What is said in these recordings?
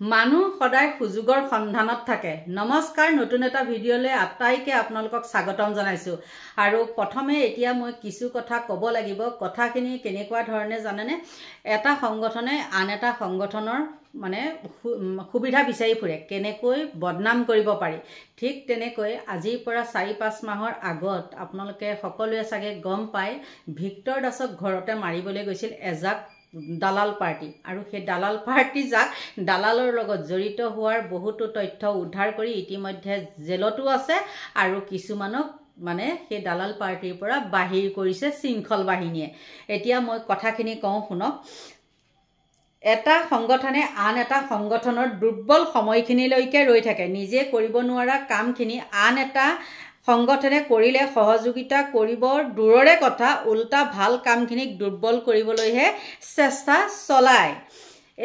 মানুহ সদায় সুযোগৰ সন্ধানত থাকে। নমস্কাৰ, নতুন এটা ভিডিঅ'লৈ আটাইকে আপোনালোকক স্বাগতম জনাইছো। আৰু প্ৰথমে এতিয়া মই কিছু কথা ক'ব লাগিব। কথাখিনি কেনেকুৱা ধৰণে জানেনে, এটা সংগঠনে আন এটা সংগঠনৰ মানে সুবিধা বিচাৰি ফুৰে, কেনেকৈ বদনাম কৰিব পাৰি। ঠিক তেনেকৈ আজিৰ পৰা 4-5 মাহৰ আগত আপোনালোকে সকলোৱে চাগে গম পায়, ভিক্টৰ দাসক ঘৰতে মাৰিবলৈ গৈছিল এজাক দালাল পাৰ্টি। আৰু সেই দালাল পাৰ্টি যাক দালালৰ লগত জড়িত হোৱাৰ বহুতো তথ্য উদ্ধাৰ কৰি ইতিমধ্যে জেলতো আছে আৰু কিছুমানক মানে সেই দালাল পাৰ্টিৰ পৰা বাহিৰ কৰিছে শৃংখল বাহিনীয়ে। এতিয়া মই কথাখিনি কওঁ শুনক। এটা সংগঠনে আন এটা সংগঠনৰ দুৰ্বল সময়খিনিলৈকে ৰৈ থাকে। নিজে কৰিব নোৱাৰা কামখিনি আন এটা সংগঠনে কৰিলে সহযোগিতা কৰিব দূৰৰে কথা, উল্টা ভাল কামখিনিক দুৰ্বল কৰিবলৈহে চেষ্টা চলায়।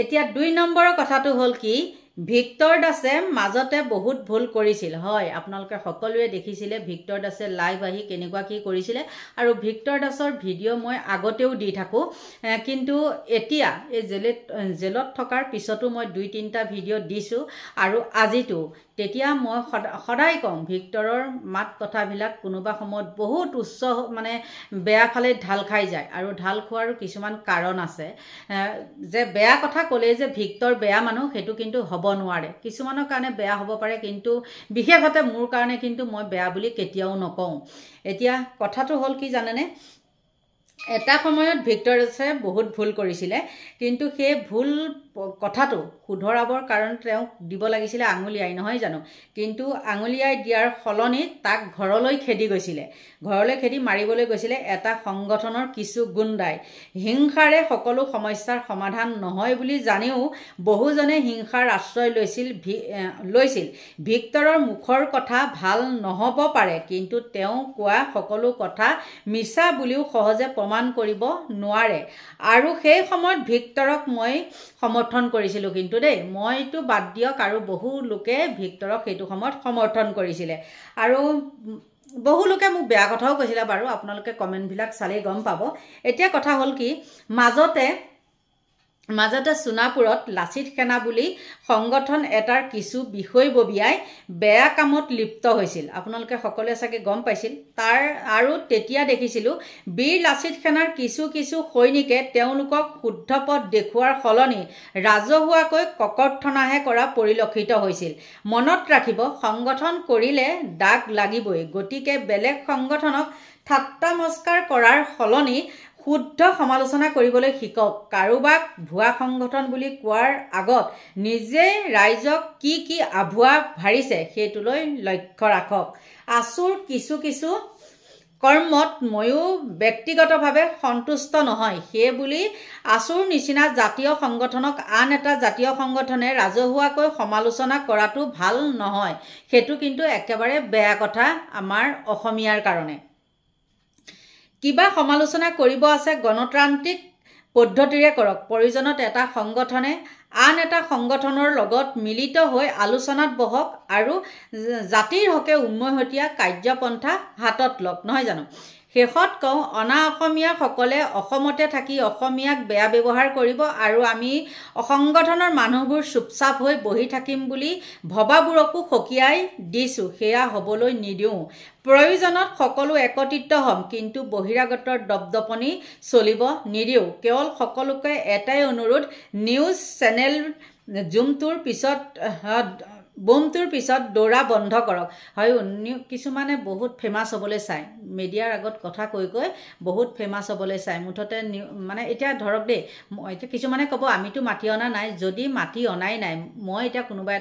এতিয়া 2 নম্বৰৰ কথাটো হ'ল কি, ভিক্টৰ দাসে মাজতে বহুত ভুল কৰিছিল। হয়, আপোনালোকে সকলোৱে দেখিছিলে ভিক্টৰ দাসে লাইভ আহি কেনেকুৱা কি কৰিছিলে, আৰু ভিক্টৰ দাসৰ ভিডিঅ' মই আগতেও দি থাকোঁ। কিন্তু এতিয়া এই জেলত থকাৰ পিছতো মই 2-3টা ভিডিঅ' দিছোঁ আৰু আজিতো। তেতিয়া মই সদায় কওঁ, ভিক্টৰৰ মাত কথাবিলাক কোনোবা সময়ত বহুত উচ্চ মানে বেয়া ফালে ঢাল খাই যায়, আৰু ঢাল খোৱাৰো কিছুমান কাৰণ আছে। যে বেয়া কথা ক'লে যে ভিক্টৰ বেয়া মানুহ সেইটো কিন্তু হ'ব নোৱাৰে। কিছুমানৰ কাৰণে বেয়া হ'ব পাৰে, কিন্তু বিশেষতে মোৰ কাৰণে কিন্তু মই বেয়া বুলি কেতিয়াও নকওঁ। এতিয়া কথাটো হ'ল কি জানেনে, এটা সময়ত ভিক্টৰ দাসে বহুত ভুল কৰিছিলে, কিন্তু সেই ভুল কথাটো শুধৰাবৰ কাৰণে তেওঁক দিব লাগিছিলে আঙুলিয়াই, নহয় জানো? কিন্তু আঙুলিয়াই দিয়াৰ সলনি তাক ঘৰলৈ খেদি গৈছিলে। ঘৰলৈ খেদি মাৰিবলৈ গৈছিলে এটা সংগঠনৰ কিছু গুণ্ডাই। হিংসাৰে সকলো সমস্যাৰ সমাধান নহয় বুলি জানিও বহুজনে হিংসাৰ আশ্ৰয় লৈছিল। ভিক্টৰৰ মুখৰ কথা ভাল নহ'ব পাৰে, কিন্তু তেওঁ কোৱা সকলো কথা মিছা বুলিও সহজে প্ৰমাণ কৰিব নোৱাৰে। আৰু সেই সময়ত ভিক্টৰক মই সমৰ্থন কৰিছিলোঁ কিন্তু দেই, মইতো বাদ দিয়ক, আৰু বহু লোকে ভিক্টৰক সেইটো সময়ত সমৰ্থন কৰিছিলে। আৰু বহু লোকে মোক বেয়া কথাও কৈছিলে বাৰু, আপোনালোকে কমেণ্টবিলাক চালেই গম পাব। এতিয়া কথা হ'ল কি, মাজতে সোণাপুৰত লাচিত সেনা বুলি সংগঠন এটাৰ কিছু বিষয়ববীয়াই বেয়া কামত লিপ্ত হৈছিল। আপোনালোকে সকলোৱে চাগে গম পাইছিল। আৰু তেতিয়া দেখিছিলোঁ বীৰ লাচিত সেনাৰ কিছু সৈনিকে তেওঁলোকক শুদ্ধ পথ দেখুওৱাৰ সলনি ৰাজহুৱাকৈ ককৰ্থনাহে কৰা পৰিলক্ষিত হৈছিল। মনত ৰাখিব, সংগঠন কৰিলে দাগ লাগিবই। গতিকে বেলেগ সংগঠনক ঠাট্টা মস্কাৰ কৰাৰ সলনি শুদ্ধ সমালোচনা কৰিবলৈ শিকক। কাৰোবাক ভুৱা সংগঠন বুলি কোৱাৰ আগত নিজে ৰাইজক কি আভুৱা ভাৰিছে সেইটোলৈ লক্ষ্য ৰাখক। আছুৰ কিছু কৰ্মত ময়ো ব্যক্তিগতভাৱে সন্তুষ্ট নহয়। সেইবুলি আছুৰ নিচিনা জাতীয় সংগঠনক আন এটা জাতীয় সংগঠনে ৰাজহুৱাকৈ সমালোচনা কৰাটো ভাল নহয়। সেইটো কিন্তু একেবাৰে বেয়া কথা আমাৰ অসমীয়াৰ কাৰণে। কিবা সমালোচনা কৰিব আছে গণতান্ত্ৰিক পদ্ধতিৰে কৰক। প্ৰয়োজনত এটা সংগঠনে আন এটা সংগঠনৰ লগত মিলিত হৈ আলোচনাত বহক আৰু জাতিৰ হকে উমৈহতীয়া কাৰ্যপন্থা হাতত লওক, নহয় জানো? শেষত কওঁ, অনা অসমীয়াসকলে অসমতে থাকি অসমীয়াক বেয়া ব্যৱহাৰ কৰিব, আৰু আমি সংগঠনৰ মানুহবোৰ চুপচাপ হৈ বহি থাকিম বুলি ভবাবোৰকো সকীয়াই দিছোঁ, সেয়া হ'বলৈ নিদিওঁ। প্ৰয়োজনত সকলো একত্ৰিত হ'ম, কিন্তু বহিৰাগতৰ দপদপনি চলিব নিদিওঁ। কেৱল সকলোকে এটাই অনুৰোধ, নিউজ চেনেল বোমটোৰ পিছত দৌৰা বন্ধ কৰক। হয়, কিছুমানে বহুত ফেমাছ হ'বলৈ চায়, মিডিয়াৰ আগত কথা কৈ বহুত ফেমাছ হ'বলৈ চায়। মুঠতে মানে এতিয়া ধৰক দেই, এতিয়া কিছুমানে ক'ব আমিতো মাতি অনা নাই। যদি মাতি অনাই নাই, মই এতিয়া কোনোবা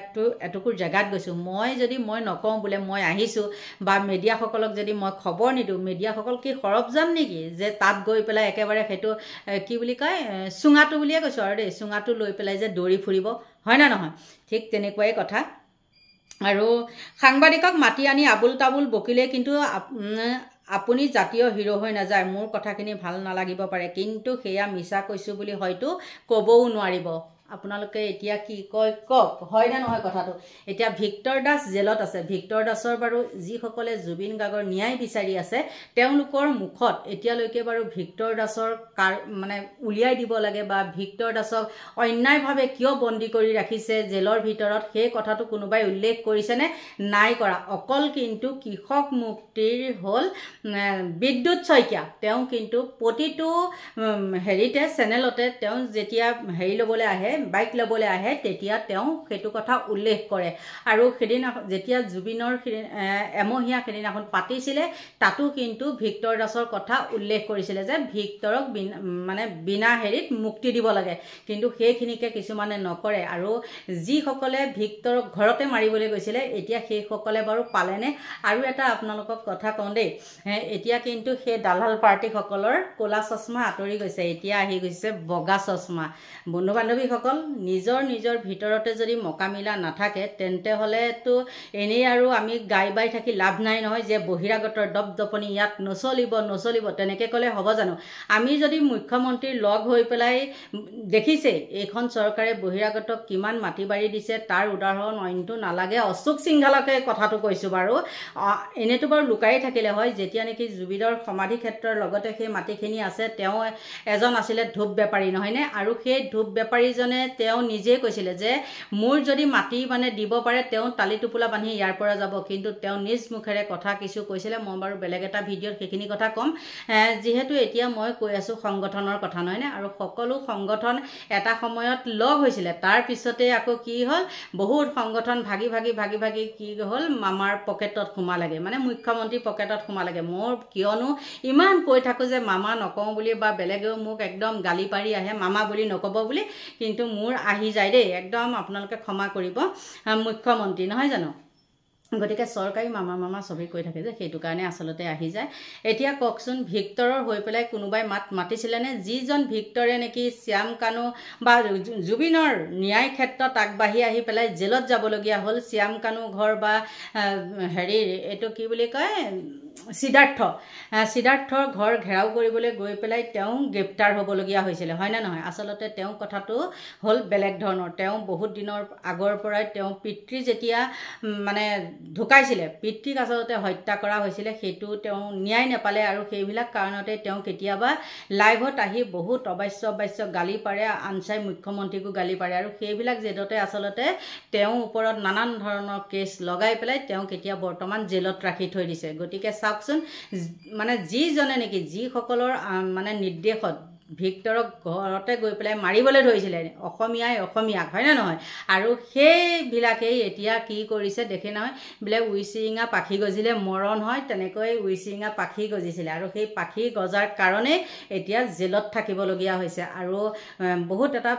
এটুকুৰ জেগাত গৈছোঁ, মই নকওঁ বোলে মই আহিছোঁ, বা মিডিয়াসকলক যদি মই খবৰ নিদিওঁ, মিডিয়াসকল কি সৰবজান নেকি যে তাত গৈ পেলাই একেবাৰে সেইটো কি বুলি কয়, চুঙাটো বুলিয়ে কৈছোঁ আৰু দেই, চুঙাটো লৈ পেলাই যে দৌৰি ফুৰিব, হয় না নহয়? ঠিক তেনেকুৱাই কথা। আৰু সাংবাদিকক মাতি আনি আবুল তাবুল বকিলে কিন্তু আপুনি জাতীয় হিৰো হৈ নাযায়। মোৰ কথাখিনি ভাল নালাগিব পাৰে, কিন্তু সেয়া মিছা কৈছোঁ বুলি হয়তো ক'বও নোৱাৰিব। আপোনালোকে এতিয়া কি কয় কক হয় না নহয় কথাটো এতিয়া ভিক্টৰ দাস জেলত আছে ভিক্টৰ দাসৰ বাৰু যিসকলে জুবিন গাৰ্গৰ ন্যায় বিচাৰি আছে তেওঁলোকৰ মুখত এতিয়ালৈকে বাৰু ভিক্টৰ দাসৰ মানে উলিয়াই দিব লাগে বা ভিক্টৰ দাসক অন্যায়ভাৱে কিয় বন্দী কৰি ৰাখিছে জেলৰ ভিতৰত সেই কথাটো কোনোবাই উল্লেখ কৰিছেনে নাই কৰা অকল কিন্তু কৃষক মুক্তিৰ হল বিদ্যুৎ শইকীয়া তেওঁ কিন্তু প্ৰতিটো হেৰিতে চেনেলতে তেওঁ যেতিয়া হেৰি ল'বলৈ আহে বাইক ল'বলৈ আহে তেতিয়া তেওঁ সেইটো কথা উল্লেখ কৰে আৰু সেদিনা যেতিয়া জুবিনৰ এমহীয়া সেদিনাখন পাতিছিলে তাতো কিন্তু ভিক্টৰ দাসৰ কথা উল্লেখ কৰিছিলে যে ভিক্টৰক মানে বিনা হেৰিত মুক্তি দিব লাগে কিন্তু সেইখিনিকে কিছুমানে নকৰে আৰু যিসকলে ভিক্টৰক ঘৰতে মাৰিবলৈ গৈছিলে এতিয়া সেইসকলে বাৰু পালেনে আৰু এটা আপোনালোকক কথা কওঁ দেই এতিয়া কিন্তু সেই দালাল পাৰ্টিসকলৰ ক'লা চশমা আঁতৰি গৈছে এতিয়া আহি গৈছে বগা চশমা বন্ধু বান্ধৱীসকল নিজৰ ভিতৰতে যদি মকামিলা নাথাকে তেন্তে হ'লেতো এনেই আৰু আমি গাই বাই থাকি লাভ নাই নহয় যে বহিৰাগতৰ দপদপনি ইয়াত নচলিব তেনেকৈ ক'লে হ'ব জানো আমি যদি মুখ্যমন্ত্ৰীৰ লগ হৈ পেলাই দেখিছে এইখন চৰকাৰে বহিৰাগতক কিমান মাটি বাৰী দিছে তাৰ উদাহৰণ অইনটো নালাগে অশোক সিংঘালকে কথাটো কৈছোঁ বাৰু এনেতো বাৰু লুকাই থাকিলে হয় যেতিয়া নেকি জুবিনৰ সমাধি ক্ষেত্ৰৰ লগতে সেই মাটিখিনি আছে তেওঁ এজন আছিলে ধূপ বেপাৰী নহয়নে আৰু সেই ধূপ বেপাৰীজনে তেওঁ নিজে কৈছিলে যে মোৰ যদি মাটি মানে দিব পাৰে তেওঁ তালি টোপোলা বান্ধি ইয়াৰ পৰা যাব কিন্তু তেওঁ নিজ মুখেৰে কথা কিছু কৈছিলে মই বাৰু বেলেগ এটা ভিডিঅ'ত সেইখিনি কথা ক'ম যিহেতু এতিয়া মই কৈ আছোঁ সংগঠনৰ কথা নহয়নে আৰু সকলো সংগঠন এটা সময়ত লগ হৈছিলে তাৰ পিছতে আকৌ কি হ'ল বহুত সংগঠন ভাগি কি হ'ল মামাৰ পকেটত সোমালেগে মানে মুখ্যমন্ত্ৰী পকেটত সোমালেগে মোৰ কিয়নো ইমান কৈ থাকোঁ যে মামা নকওঁ বুলি বা বেলেগেও মোক একদম গালি পাৰি আহে মামা বুলি নক'ব বুলি কিন্তু মোৰ আহি যায় দেই একদম আপোনালোকে ক্ষমা কৰিব মুখ্যমন্ত্ৰী নহয় জানো গতিকে চৰকাৰী মামা চবেই কৈ থাকে যে সেইটো কাৰণে আচলতে আহি যায় এতিয়া কওকচোন ভিক্টৰৰ হৈ পেলাই কোনোবাই মাতিছিলেনে যিজন ভিক্টৰে নেকি শ্যাম কানু বা জুবিনৰ ন্যায় ক্ষেত্ৰত আগবাঢ়ি আহি পেলাই জেলত যাবলগীয়া হ'ল শ্যাম কানু ঘৰ বা হেৰি এইটো কি বুলি কয় সিদ্ধাৰ্থৰ ঘৰ ঘেৰাও কৰিবলৈ গৈ পেলাই তেওঁ গ্ৰেপ্তাৰ হ'বলগীয়া হৈছিলে হয় নে নহয় আচলতে তেওঁ কথাটো হ'ল বেলেগ ধৰণৰ তেওঁ বহুত দিনৰ আগৰ পৰাই তেওঁ পিতৃ যেতিয়া মানে ঢুকাইছিলে পিতৃক আচলতে হত্যা কৰা হৈছিলে সেইটো তেওঁ ন্যায় নাপালে আৰু সেইবিলাক কাৰণতে তেওঁ কেতিয়াবা লাইভত আহি বহুত অবাস্য গালি পাৰে আনচাই মুখ্যমন্ত্ৰীকো গালি পাৰে আৰু সেইবিলাক জেদতে আচলতে তেওঁৰ ওপৰত নানান ধৰণৰ কেছ লগাই পেলাই তেওঁ কেতিয়া বৰ্তমান জেলত ৰাখি থৈ দিছে গতিকে চাওকচোন মানে যিজনে নেকি যিসকলৰ মানে নিৰ্দেশত ভিক্টৰক ঘৰতে গৈ পেলাই মাৰিবলৈ ধৰিছিলে অসমীয়াক হয়নে নহয় আৰু সেইবিলাকেই এতিয়া কি কৰিছে দেখে নহয় বোলে উইচিৰিঙা পাখি গজিলে মৰণ হয় তেনেকৈ উইচিৰিঙা পাখি গজিছিলে আৰু সেই পাখি গজাৰ কাৰণে এতিয়া জেলত থাকিবলগীয়া হৈছে আৰু বহুত এটা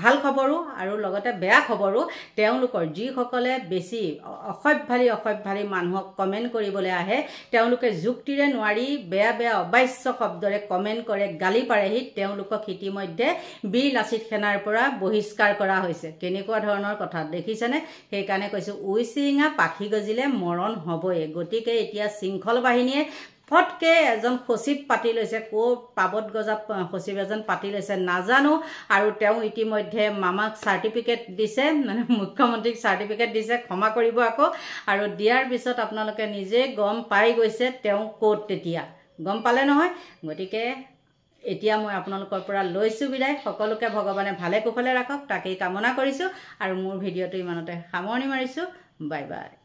ভাল খবৰো আৰু লগতে বেয়া খবৰো তেওঁলোকৰ যিসকলে বেছি অসভ্যালী মানুহক কমেণ্ট কৰিবলৈ আহে তেওঁলোকে যুক্তিৰে নোৱাৰি বেয়া অবাস্য শব্দৰে কমেণ্ট কৰে গালি পাৰেহি তেওঁলোকক ইতিমধ্যে বীৰ লাচিত সেনাৰ পৰা বহিষ্কাৰ কৰা হৈছে কেনেকুৱা ধৰণৰ কথা দেখিছেনে সেইকাৰণে কৈছোঁ উইচিৰিঙা পাখি গজিলে মৰণ হ'বই গতিকে এতিয়া শৃংখল বাহিনীয়ে ফটকে এজন সচিব পাতি লৈছে পাবত গজা সচিব এজন পাতি লৈছে নাজানো আৰু তেওঁ ইতিমধ্যে মামাক চাৰ্টিফিকেট দিছে মানে মুখ্যমন্ত্ৰীক চাৰ্টিফিকেট দিছে ক্ষমা কৰিব আকৌ আৰু দিয়াৰ পিছত আপোনালোকে নিজে গম পাই গৈছে তেওঁ ক'ত তেতিয়া গম পালে নহয় গতিকে এতিয়া মই আপোনালোকৰ পৰা লৈছোঁ বিদায় সকলোকে ভগৱানে ভালে কুশলে ৰাখক তাকেই কামনা কৰিছোঁ আৰু মোৰ ভিডিঅ'টো ইমানতে সামৰণি মাৰিছোঁ বাই বাই